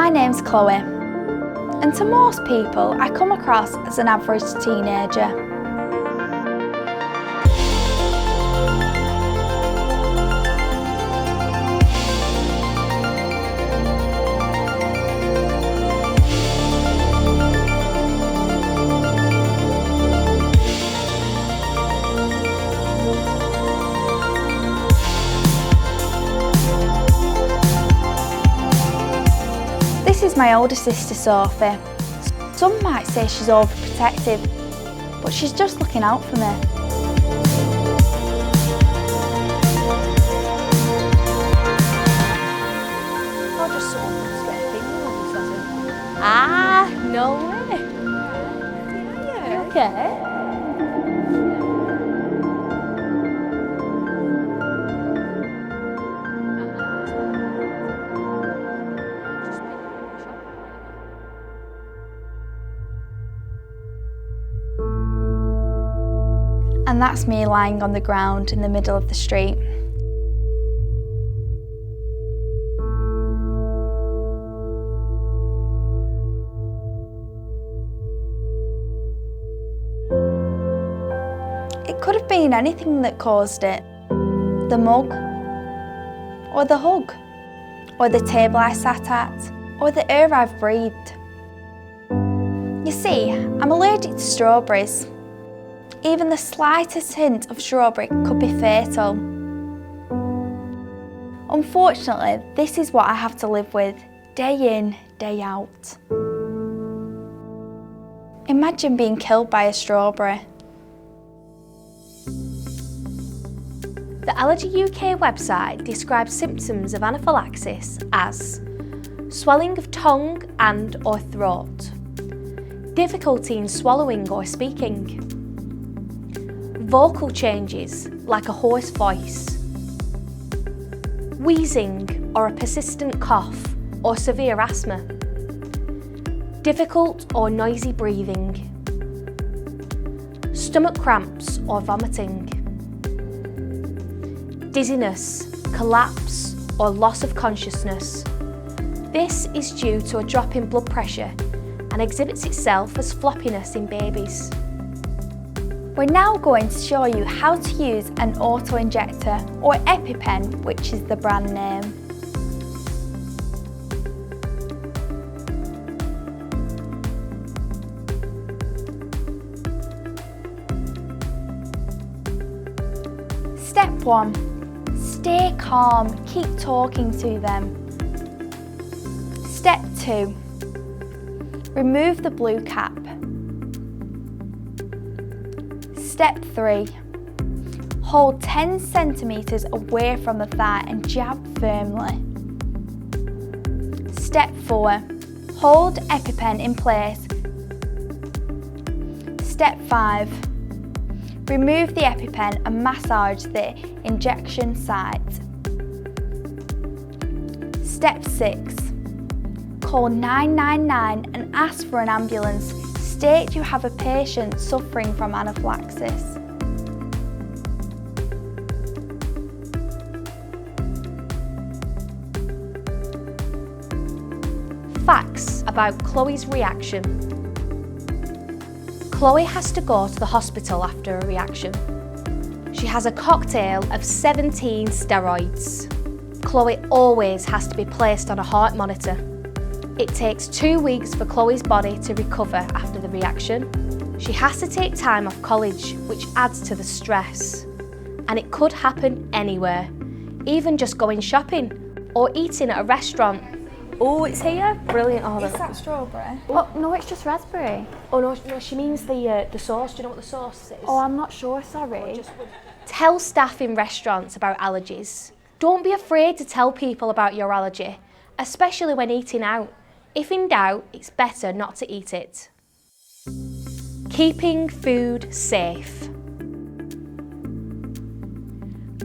My name's Chloe, and to most people I come across as an average teenager. This is my older sister Sophie. Some might say she's overprotective, but she's just looking out for me. Or just someone wants to get a finger on you, does it? Ah, no way. Yeah. You okay? And that's me lying on the ground in the middle of the street. It could have been anything that caused it. The mug, or the hug, or the table I sat at, or the air I've breathed. You see, I'm allergic to strawberries. Even the slightest hint of strawberry could be fatal. Unfortunately, this is what I have to live with, day in, day out. Imagine being killed by a strawberry. The Allergy UK website describes symptoms of anaphylaxis as swelling of tongue and or throat, difficulty in swallowing or speaking, vocal changes like a hoarse voice, wheezing or a persistent cough or severe asthma, difficult or noisy breathing, stomach cramps or vomiting, dizziness, collapse or loss of consciousness. This is due to a drop in blood pressure and exhibits itself as floppiness in babies. We're now going to show you how to use an auto-injector or EpiPen, which is the brand name. Step 1. Stay calm, keep talking to them. Step 2. Remove the blue cap. Step 3. Hold 10 centimetres away from the thigh and jab firmly. Step 4. Hold EpiPen in place. Step 5. Remove the EpiPen and massage the injection site. Step 6. Call 999 and ask for an ambulance. State you have a patient suffering from anaphylaxis. Facts about Chloe's reaction. Chloe has to go to the hospital after a reaction. She has a cocktail of 17 steroids. Chloe always has to be placed on a heart monitor. It takes 2 weeks for Chloe's body to recover after the reaction. She has to take time off college, which adds to the stress. And it could happen anywhere, even just going shopping or eating at a restaurant. Oh, it's here. Brilliant. Oh, Is that strawberry? Oh, no, it's just raspberry. oh no, she means the sauce. Do you know what the sauce is? Oh, I'm not sure, sorry. Tell staff in restaurants about allergies. Don't be afraid to tell people about your allergy, especially when eating out. If in doubt, it's better not to eat it. Keeping food safe.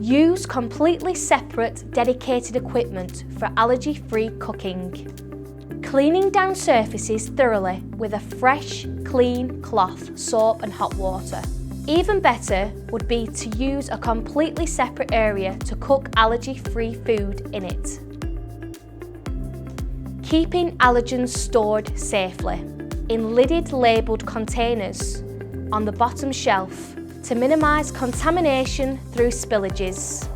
Use completely separate, dedicated equipment for allergy-free cooking. Cleaning down surfaces thoroughly with a fresh, clean cloth, soap and hot water. Even better would be to use a completely separate area to cook allergy-free food in it. keeping allergens stored safely in lidded labelled containers on the bottom shelf to minimise contamination through spillages.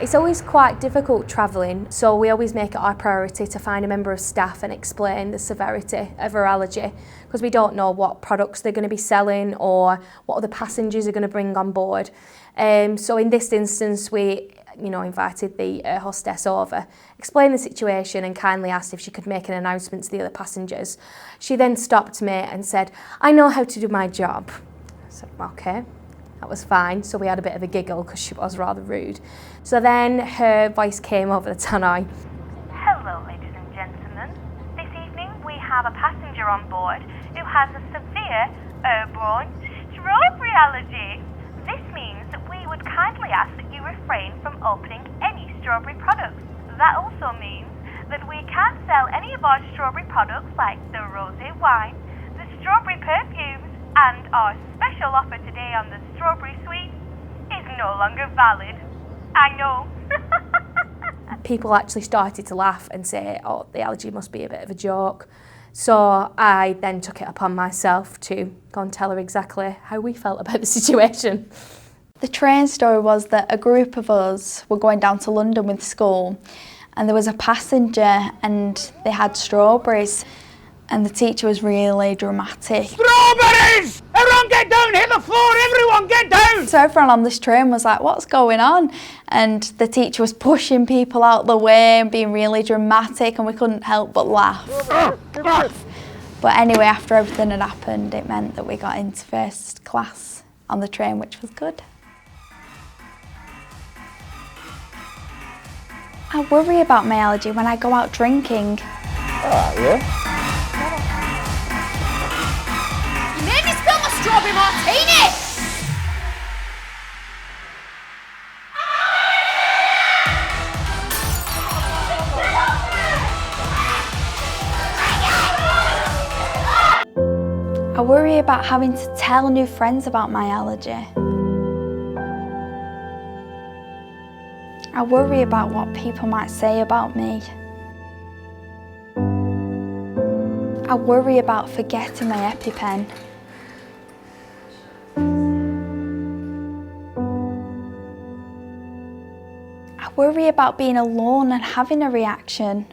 It's always quite difficult travelling, so we always make it our priority to find a member of staff and explain the severity of her allergy, because we don't know what products they're going to be selling or what other passengers are going to bring on board. So in this instance, we invited the hostess over, explained the situation and kindly asked if she could make an announcement to the other passengers. She then stopped me and said, "I know how to do my job." I said, "Okay." That was fine, so we had a bit of a giggle because she was rather rude. So then her voice came over the tannoy. Hello, ladies and gentlemen. This evening we have a passenger on board who has a severe airborne strawberry allergy. This means that we would kindly ask that you refrain from opening any strawberry products. That also means that we can't sell any of our strawberry products like the rosé wine, the strawberry perfumes, and our special offer today on the strawberry sweets is no longer valid. I know. People actually started to laugh and say, "Oh, the allergy must be a bit of a joke." So I then took it upon myself to go and tell her exactly how we felt about the situation. The train story was that a group of us were going down to London with school, and there was a passenger and they had strawberries, and the teacher was really dramatic. Strawberries! Everyone get down, hit the floor, everyone get down! So everyone on this train was like, "What's going on?" And the teacher was pushing people out the way and being really dramatic, and we couldn't help but laugh. But anyway, after everything had happened, it meant that we got into first class on the train, which was good. I worry about my allergy when I go out drinking. Yeah? You made me spill my strawberry martini! I worry about having to tell new friends about my allergy. I worry about what people might say about me. I worry about forgetting my EpiPen. I worry about being alone and having a reaction.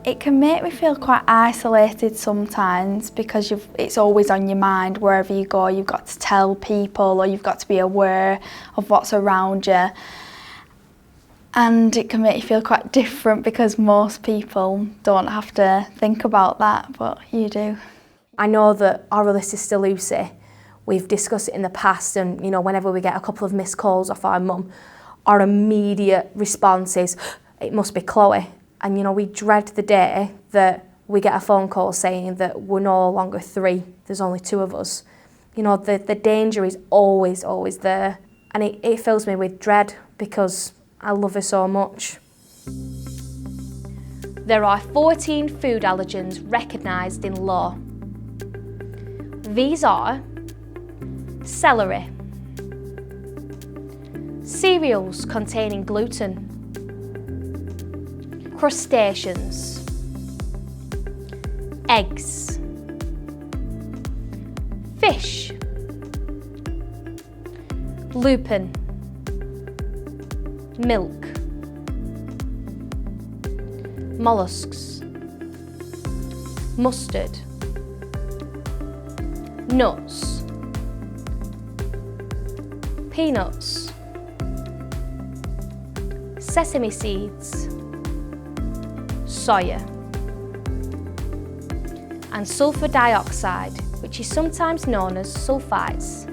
It can make me feel quite isolated sometimes because it's always on your mind. Wherever you go, you've got to tell people or you've got to be aware of what's around you. And it can make you feel quite different because most people don't have to think about that, but you do. I know that our other sister Lucy, we've discussed it in the past, and whenever we get a couple of missed calls off our mum, our immediate response is, "It must be Chloe." And we dread the day that we get a phone call saying that we're no longer 3, there's only 2 of us. The danger is always, always there. And it fills me with dread because I love her so much. There are 14 food allergens recognised in law. These are celery, cereals containing gluten, crustaceans, eggs, fish, lupin, milk, molluscs, mustard, nuts, peanuts, sesame seeds, soya, and sulphur dioxide, which is sometimes known as sulphites.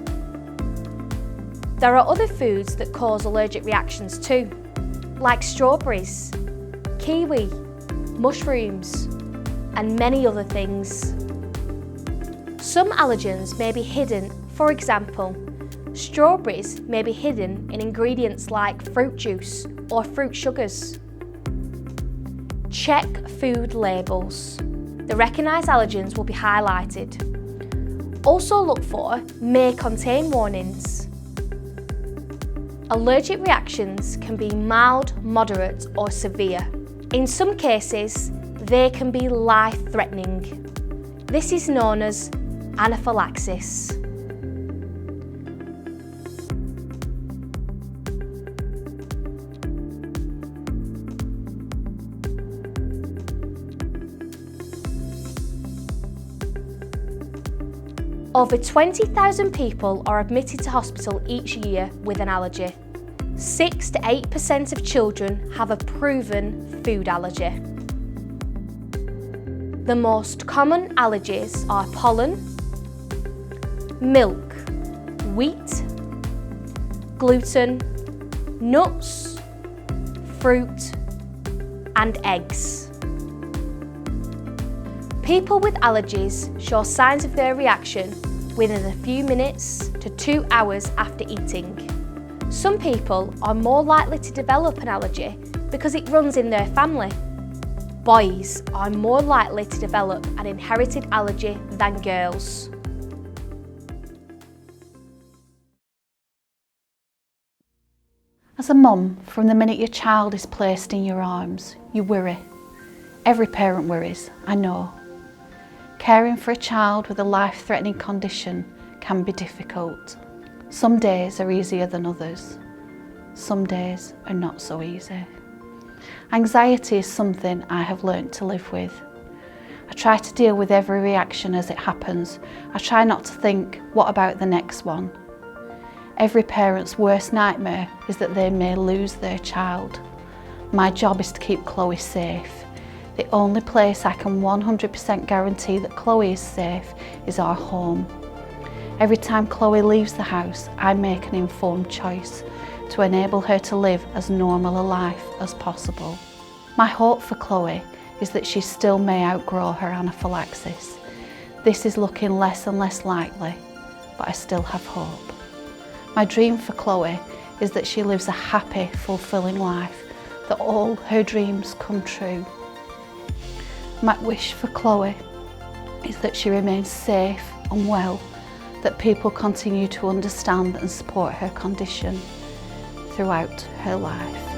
There are other foods that cause allergic reactions too, like strawberries, kiwi, mushrooms, and many other things. Some allergens may be hidden. For example, strawberries may be hidden in ingredients like fruit juice or fruit sugars. Check food labels. The recognised allergens will be highlighted. Also look for may contain warnings. Allergic reactions can be mild, moderate or severe. In some cases, they can be life-threatening. This is known as anaphylaxis. Over 20,000 people are admitted to hospital each year with an allergy. 6 to 8% of children have a proven food allergy. The most common allergies are pollen, milk, wheat, gluten, nuts, fruit, and eggs. People with allergies show signs of their reaction within a few minutes to 2 hours after eating. Some people are more likely to develop an allergy because it runs in their family. Boys are more likely to develop an inherited allergy than girls. As a mum, from the minute your child is placed in your arms, you worry. Every parent worries, I know. Caring for a child with a life-threatening condition can be difficult. Some days are easier than others. Some days are not so easy. Anxiety is something I have learnt to live with. I try to deal with every reaction as it happens. I try not to think, what about the next one? Every parent's worst nightmare is that they may lose their child. My job is to keep Chloe safe. The only place I can 100% guarantee that Chloe is safe is our home. Every time Chloe leaves the house, I make an informed choice to enable her to live as normal a life as possible. My hope for Chloe is that she still may outgrow her anaphylaxis. This is looking less and less likely, but I still have hope. My dream for Chloe is that she lives a happy, fulfilling life, that all her dreams come true. My wish for Chloe is that she remains safe and well, that people continue to understand and support her condition throughout her life.